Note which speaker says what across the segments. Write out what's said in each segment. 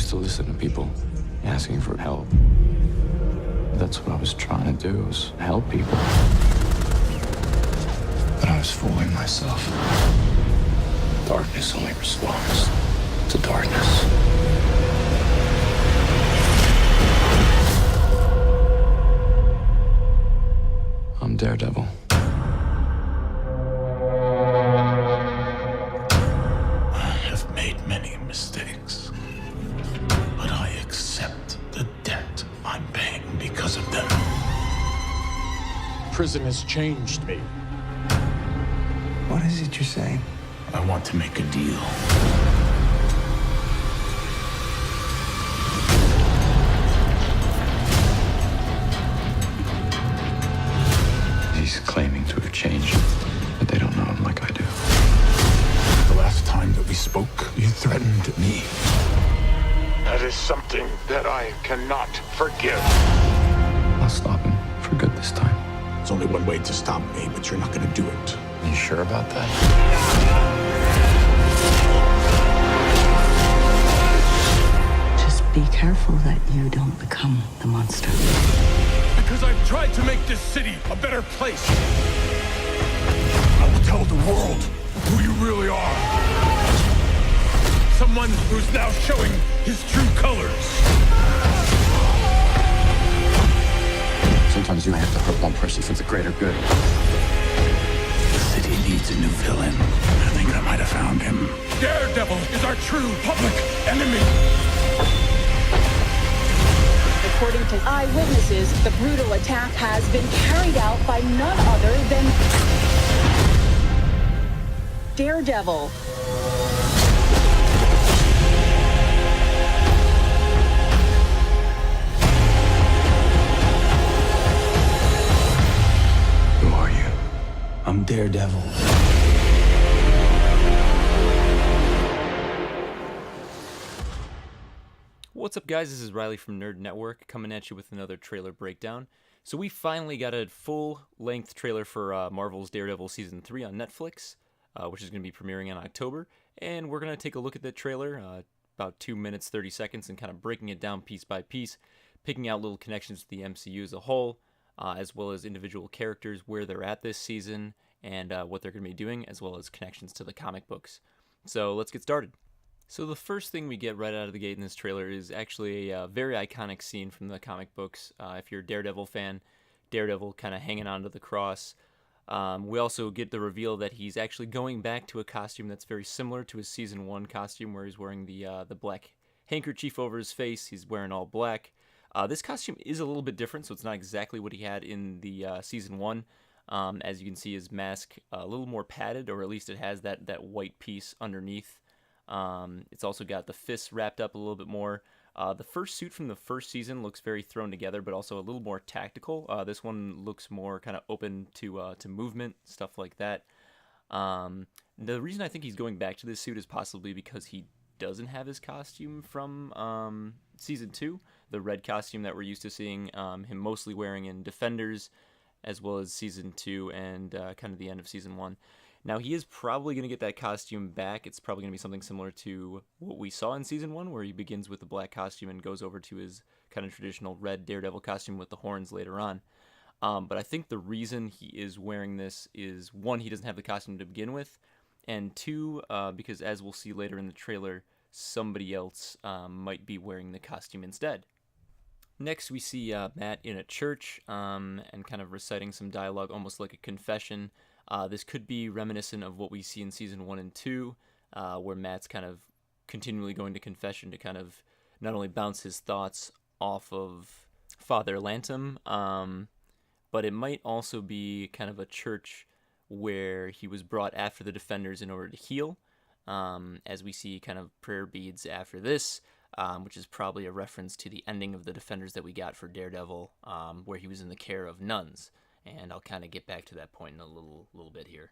Speaker 1: to listen to people asking for help. That's what I was trying to do, was help people. But I was fooling myself. Darkness only responds to darkness. I'm Daredevil.
Speaker 2: I have made many mistakes, but I accept the debt I'm paying because of them. Prison has changed me.
Speaker 1: What is it you're saying?
Speaker 2: I want to make a deal.
Speaker 1: He's claiming to have changed, but they don't know him like I do.
Speaker 2: The last time that we spoke, you threatened me. That is something that I cannot forgive.
Speaker 1: I'll stop him for good this time.
Speaker 2: There's only one way to stop me, but you're not going to do it.
Speaker 1: You sure about that?
Speaker 3: Just be careful that you don't become the monster.
Speaker 2: Because I've tried to make this city a better place. I will tell the world who you really are. Someone who's now showing his true colors.
Speaker 1: Sometimes you have to hurt one person for the greater good.
Speaker 2: The city needs a new villain. I think I might have found him. Daredevil is our true public enemy.
Speaker 4: According to eyewitnesses, the brutal attack has been carried out by none other than Daredevil.
Speaker 1: Who are you?
Speaker 2: I'm Daredevil.
Speaker 5: What's up, guys? This is Riley from Nerd Network coming at you with another trailer breakdown. So we finally got a full-length trailer for Marvel's Daredevil Season 3 on Netflix, which is going to be premiering in October. And we're going to take a look at that trailer, about 2 minutes, 30 seconds, and kind of breaking it down piece by piece, picking out little connections to the MCU as a whole, as well as individual characters, where they're at this season, and what they're going to be doing, as well as connections to the comic books. So let's get started. So the first thing we get right out of the gate in this trailer is actually a very iconic scene from the comic books. If you're a Daredevil fan, Daredevil kind of hanging onto the cross. We also get the reveal that he's actually going back to a costume that's very similar to his Season 1 costume, where he's wearing the black handkerchief over his face. He's wearing all black. This costume is a little bit different, so it's not exactly what he had in the Season 1. As you can see, his mask a little more padded, or at least it has that white piece underneath. It's also got the fists wrapped up a little bit more. The first suit from the first season looks very thrown together, but also a little more tactical. This one looks more kind of open to movement, stuff like that. The reason I think he's going back to this suit is possibly because he doesn't have his costume from Season 2, the red costume that we're used to seeing him mostly wearing in Defenders, as well as Season 2 and kind of the end of Season 1. Now, he is probably going to get that costume back. It's probably going to be something similar to what we saw in Season 1, where he begins with the black costume and goes over to his kind of traditional red Daredevil costume with the horns later on. But I think the reason he is wearing this is, one, he doesn't have the costume to begin with, and two, because as we'll see later in the trailer, somebody else might be wearing the costume instead. Next, we see Matt in a church and kind of reciting some dialogue, almost like a confession. This could be reminiscent of what we see in Season 1 and 2, where Matt's kind of continually going to confession to kind of not only bounce his thoughts off of Father Lantom, but it might also be kind of a church where he was brought after the Defenders in order to heal, as we see kind of prayer beads after this, which is probably a reference to the ending of the Defenders that we got for Daredevil, where he was in the care of nuns. And I'll kind of get back to that point in a little bit here.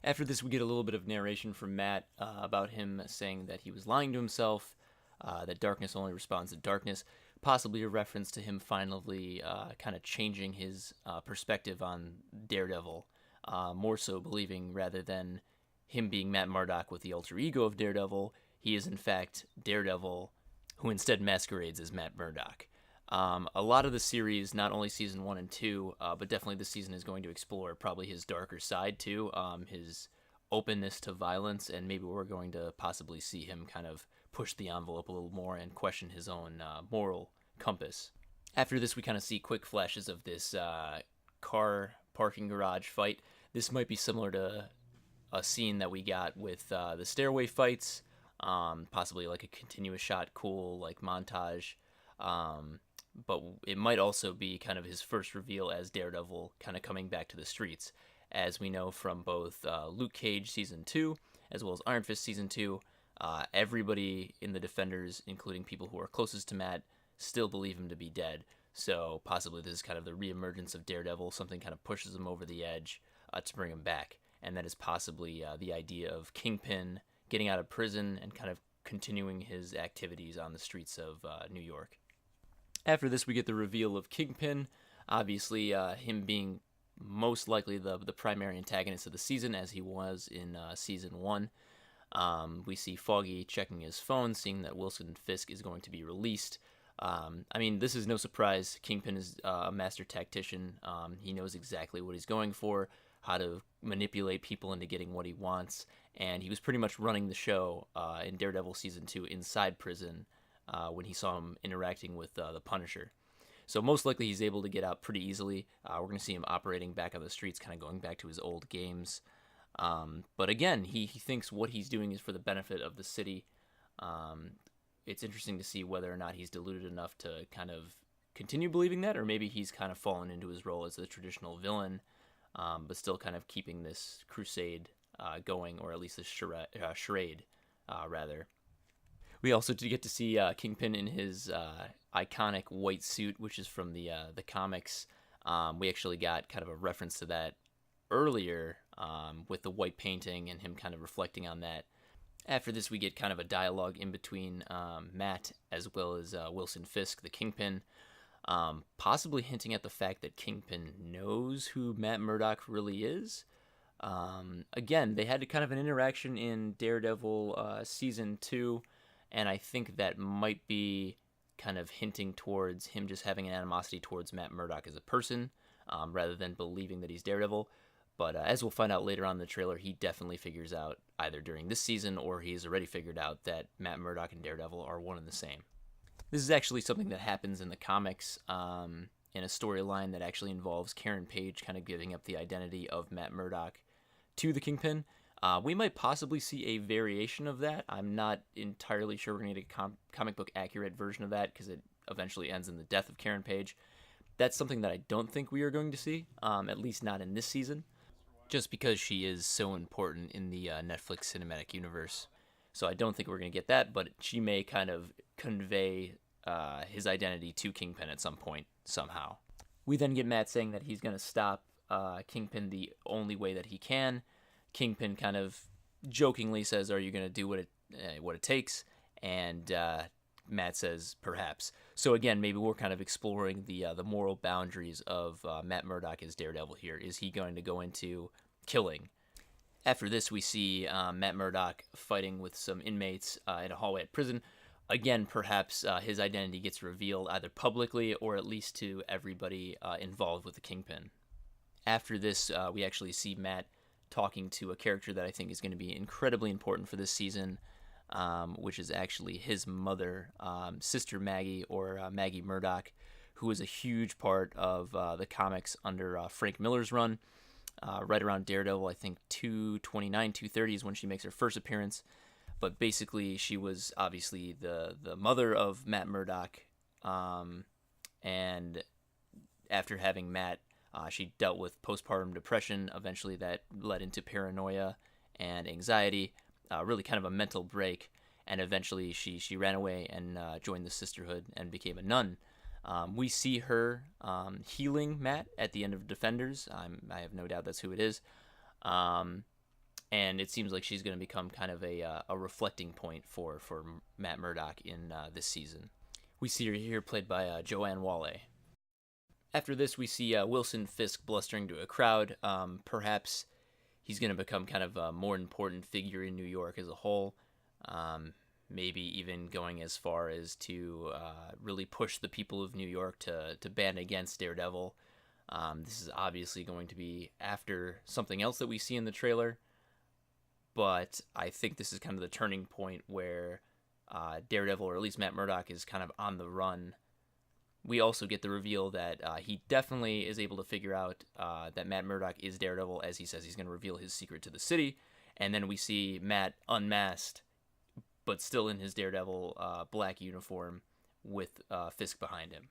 Speaker 5: After this, we get a little bit of narration from Matt about him saying that he was lying to himself, that darkness only responds to darkness, possibly a reference to him finally kind of changing his perspective on Daredevil, more so believing rather than him being Matt Murdock with the alter ego of Daredevil, he is in fact Daredevil who instead masquerades as Matt Murdock. A lot of the series, not only season 1 and 2, but definitely this season is going to explore probably his darker side too, his openness to violence, and maybe we're going to possibly see him kind of push the envelope a little more and question his own moral compass. After this, we kind of see quick flashes of this car parking garage fight. This might be similar to a scene that we got with the stairway fights, possibly like a continuous shot, cool like montage. But it might also be kind of his first reveal as Daredevil, kind of coming back to the streets. As we know from both Luke Cage Season 2, as well as Iron Fist Season 2, everybody in the Defenders, including people who are closest to Matt, still believe him to be dead. So possibly this is kind of the reemergence of Daredevil, something kind of pushes him over the edge to bring him back. And that is possibly the idea of Kingpin getting out of prison and kind of continuing his activities on the streets of New York. After this, we get the reveal of Kingpin, obviously him being most likely the primary antagonist of the season, as he was in Season 1. We see Foggy checking his phone, seeing that Wilson Fisk is going to be released. I mean, this is no surprise. Kingpin is a master tactician. He knows exactly what he's going for, how to manipulate people into getting what he wants, and he was pretty much running the show in Daredevil Season 2 inside prison when he saw him interacting with the Punisher. So most likely he's able to get out pretty easily. We're going to see him operating back on the streets, kind of going back to his old games. But again, he thinks what he's doing is for the benefit of the city. It's interesting to see whether or not he's deluded enough to kind of continue believing that, or maybe he's kind of fallen into his role as the traditional villain, but still kind of keeping this crusade going, or at least this charade, rather. We also get to see Kingpin in his iconic white suit, which is from the comics. We actually got kind of a reference to that earlier with the white painting and him kind of reflecting on that. After this, we get kind of a dialogue in between Matt as well as Wilson Fisk, the Kingpin, possibly hinting at the fact that Kingpin knows who Matt Murdock really is. Again, they had kind of an interaction in Daredevil Season 2, and I think that might be kind of hinting towards him just having an animosity towards Matt Murdock as a person, rather than believing that he's Daredevil. But as we'll find out later on in the trailer, he definitely figures out, either during this season or he's already figured out, that Matt Murdock and Daredevil are one and the same. This is actually something that happens in the comics, in a storyline that actually involves Karen Page kind of giving up the identity of Matt Murdock to the Kingpin. We might possibly see a variation of that. I'm not entirely sure we're going to get a comic book accurate version of that, because it eventually ends in the death of Karen Page. That's something that I don't think we are going to see, at least not in this season, just because she is so important in the Netflix cinematic universe. So I don't think we're going to get that, but she may kind of convey his identity to Kingpin at some point, somehow. We then get Matt saying that he's going to stop Kingpin the only way that he can. Kingpin kind of jokingly says, "Are you going to do what it takes?" And Matt says, "Perhaps." So again, maybe we're kind of exploring the moral boundaries of Matt Murdock as Daredevil here. Is he going to go into killing? After this, we see Matt Murdock fighting with some inmates in a hallway at prison. Again, perhaps his identity gets revealed either publicly or at least to everybody involved with the Kingpin. After this, we actually see Matt talking to a character that I think is going to be incredibly important for this season, which is actually his mother, Sister Maggie, or Maggie Murdock, who was a huge part of the comics under Frank Miller's run. Right around Daredevil, I think 229, 230 is when she makes her first appearance. But basically, she was obviously the mother of Matt Murdock. And after having Matt, she dealt with postpartum depression. Eventually, that led into paranoia and anxiety, really kind of a mental break. And eventually, she ran away and joined the Sisterhood and became a nun. We see her healing Matt at the end of Defenders. I have no doubt that's who it is. And it seems like she's going to become kind of a reflecting point for Matt Murdock in this season. We see her here played by Joanne Whalley. After this, we see Wilson Fisk blustering to a crowd. Perhaps he's going to become kind of a more important figure in New York as a whole. maybe even going as far as to really push the people of New York to band against Daredevil. This is obviously going to be after something else that we see in the trailer, but I think this is kind of the turning point where Daredevil, or at least Matt Murdock, is kind of on the run. We also get the reveal that he definitely is able to figure out that Matt Murdock is Daredevil, as he says he's going to reveal his secret to the city. And then we see Matt unmasked, but still in his Daredevil black uniform with Fisk behind him.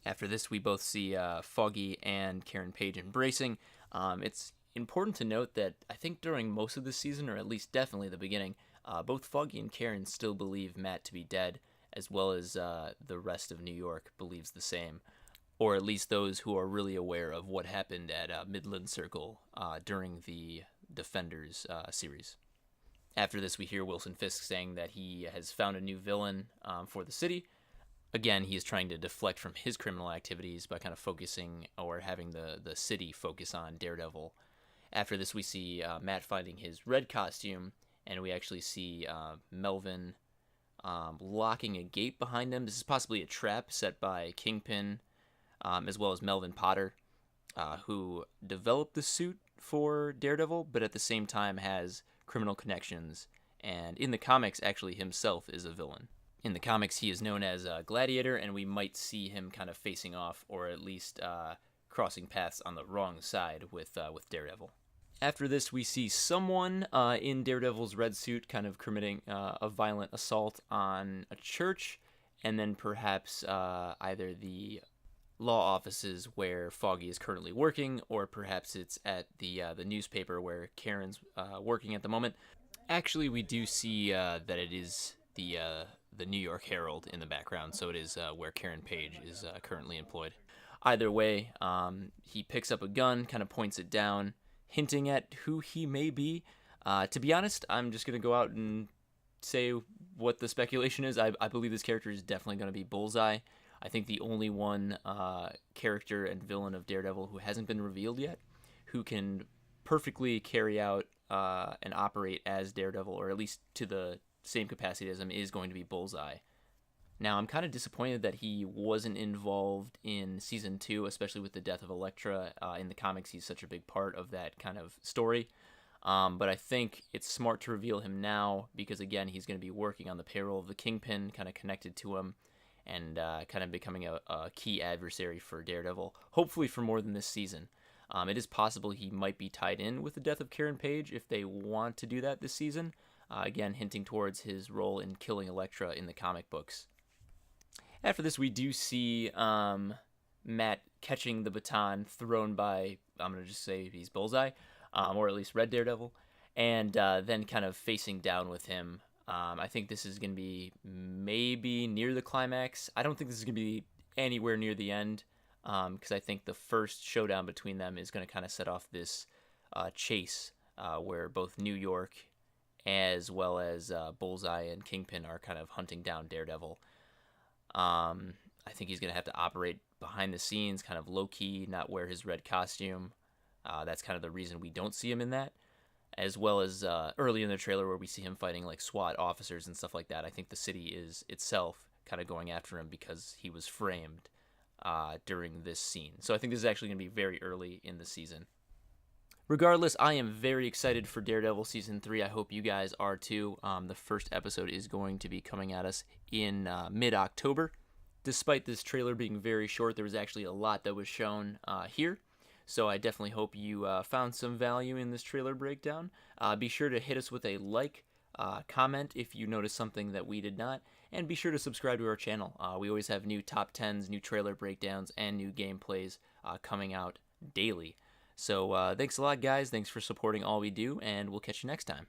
Speaker 5: After this, we both see Foggy and Karen Page embracing. It's important to note that I think during most of the season, or at least definitely the beginning, both Foggy and Karen still believe Matt to be dead, as well as the rest of New York believes the same, or at least those who are really aware of what happened at Midland Circle during the Defenders series. After this, we hear Wilson Fisk saying that he has found a new villain for the city. Again, he is trying to deflect from his criminal activities by kind of focusing, or having the city focus on Daredevil. After this, we see Matt finding his red costume, and we actually see Melvin locking a gate behind him. This is possibly a trap set by Kingpin, as well as Melvin Potter, who developed the suit for Daredevil, but at the same time has criminal connections, and in the comics, actually himself is a villain. In the comics, he is known as Gladiator, and we might see him kind of facing off, or at least crossing paths on the wrong side with Daredevil. After this, we see someone in Daredevil's red suit kind of committing a violent assault on a church, and then perhaps either the law offices where Foggy is currently working, or perhaps it's at the newspaper where Karen's working at the moment. Actually, we do see that it is the New York Herald in the background, so it is where Karen Page is currently employed. Either way, he picks up a gun, kind of points it down, hinting at who he may be. To be honest, I'm just going to go out and say what the speculation is. I believe this character is definitely going to be Bullseye. I think the only one character and villain of Daredevil who hasn't been revealed yet, who can perfectly carry out and operate as Daredevil, or at least to the same capacity as him, is going to be Bullseye. Now, I'm kind of disappointed that he wasn't involved in Season 2, especially with the death of Elektra. In the comics, he's such a big part of that kind of story. But I think it's smart to reveal him now because, again, he's going to be working on the payroll of the Kingpin, kind of connected to him, and kind of becoming a key adversary for Daredevil, hopefully for more than this season. It is possible he might be tied in with the death of Karen Page if they want to do that this season. Again, hinting towards his role in killing Elektra in the comic books. After this, we do see Matt catching the baton thrown by, I'm going to just say he's Bullseye, or at least Red Daredevil, and then kind of facing down with him. I think this is going to be maybe near the climax. I don't think this is going to be anywhere near the end, because I think the first showdown between them is going to kind of set off this chase where both New York as well as Bullseye and Kingpin are kind of hunting down Daredevil. I think he's going to have to operate behind the scenes, kind of low-key, not wear his red costume. That's kind of the reason we don't see him in that. As well as early in the trailer where we see him fighting like SWAT officers and stuff like that. I think the city is itself kind of going after him because he was framed during this scene. So I think this is actually going to be very early in the season. Regardless, I am very excited for Daredevil Season 3. I hope you guys are too. The first episode is going to be coming at us in mid-October. Despite this trailer being very short, there was actually a lot that was shown here. So I definitely hope you found some value in this trailer breakdown. Be sure to hit us with a like, comment if you noticed something that we did not, and be sure to subscribe to our channel. We always have new top 10s, new trailer breakdowns, and new gameplays coming out daily. So thanks a lot, guys. Thanks for supporting all we do, and we'll catch you next time.